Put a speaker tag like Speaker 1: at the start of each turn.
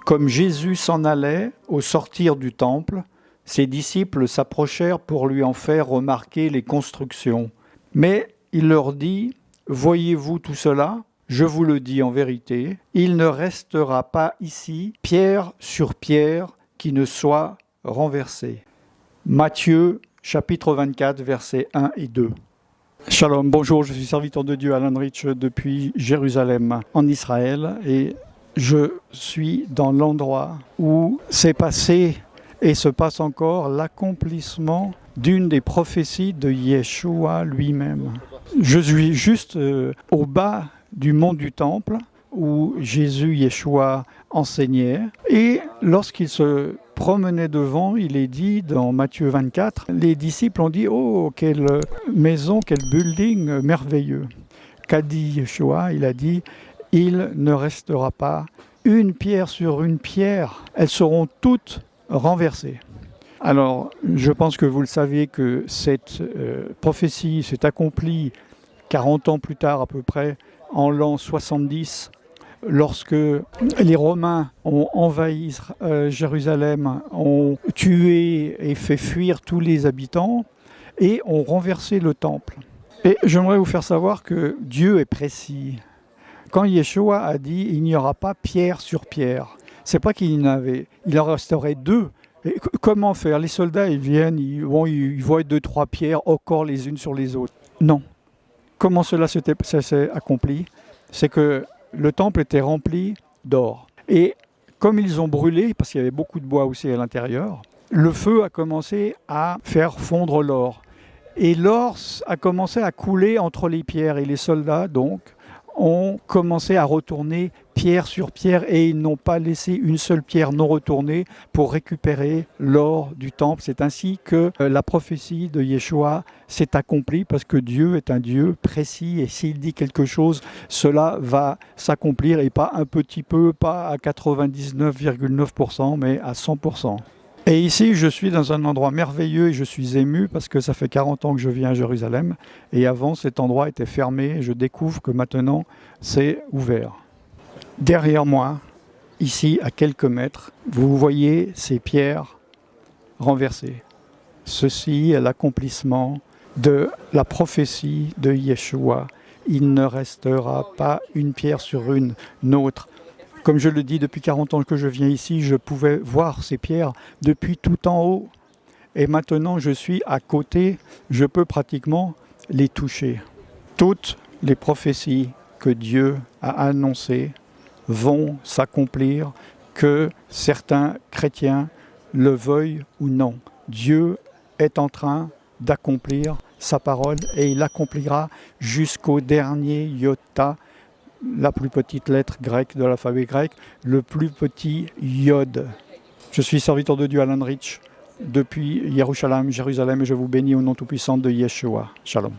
Speaker 1: Comme Jésus s'en allait au sortir du temple, ses disciples s'approchèrent pour lui en faire remarquer les constructions. Mais il leur dit, « Voyez-vous tout cela ? Je vous le dis en vérité, il ne restera pas ici pierre sur pierre qui ne soit renversée. » Matthieu, chapitre 24, versets 1 et 2. Shalom, bonjour, je suis serviteur de Dieu Alan Rich depuis Jérusalem en Israël et je suis dans l'endroit où s'est passé et se passe encore l'accomplissement d'une des prophéties de Yeshua lui-même. Je suis juste au bas du mont du Temple où Jésus, Yeshua, enseignait. Et lorsqu'il se promenait devant, il est dit dans Matthieu 24, les disciples ont dit « Oh, quelle maison, quel building merveilleux !» Qu'a dit Yeshua? Il a dit « Il ne restera pas une pierre sur une pierre, elles seront toutes renversées. » Alors, je pense que vous le savez que cette prophétie s'est accomplie 40 ans plus tard à peu près, en l'an 70, lorsque les Romains ont envahi Jérusalem, ont tué et fait fuir tous les habitants et ont renversé le temple. Et j'aimerais vous faire savoir que Dieu est précis. Quand Yeshua a dit « il n'y aura pas pierre sur pierre », c'est pas qu'il y en avait, il en resterait deux. Et comment faire? Les soldats, ils viennent, ils voient 2-3 pierres encore les unes sur les autres. Non. Comment cela s'est accompli? C'est que le temple était rempli d'or. Et comme ils ont brûlé, parce qu'il y avait beaucoup de bois aussi à l'intérieur, le feu a commencé à faire fondre l'or. Et l'or a commencé à couler entre les pierres. Et les soldats, donc, ont commencé à retourner pierre sur pierre et ils n'ont pas laissé une seule pierre non retournée pour récupérer l'or du temple. C'est ainsi que la prophétie de Yeshua s'est accomplie parce que Dieu est un Dieu précis et s'il dit quelque chose, cela va s'accomplir et pas un petit peu, pas à 99,9% mais à 100%. Et ici, je suis dans un endroit merveilleux et je suis ému parce que ça fait 40 ans que je viens à Jérusalem. Et avant, cet endroit était fermé. Je découvre que maintenant, c'est ouvert. Derrière moi, ici, à quelques mètres, vous voyez ces pierres renversées. Ceci est l'accomplissement de la prophétie de Yeshua. Il ne restera pas une pierre sur une autre. Comme je le dis, depuis 40 ans que je viens ici, je pouvais voir ces pierres depuis tout en haut. Et maintenant, je suis à côté, je peux pratiquement les toucher. Toutes les prophéties que Dieu a annoncées vont s'accomplir, que certains chrétiens le veuillent ou non. Dieu est en train d'accomplir sa parole et il l'accomplira jusqu'au dernier iota, la plus petite lettre grecque de l'alphabet grec, le plus petit yod. Je suis serviteur de Dieu Alan Rich depuis Jérusalem et je vous bénis au nom tout-puissant de Yeshua. Shalom.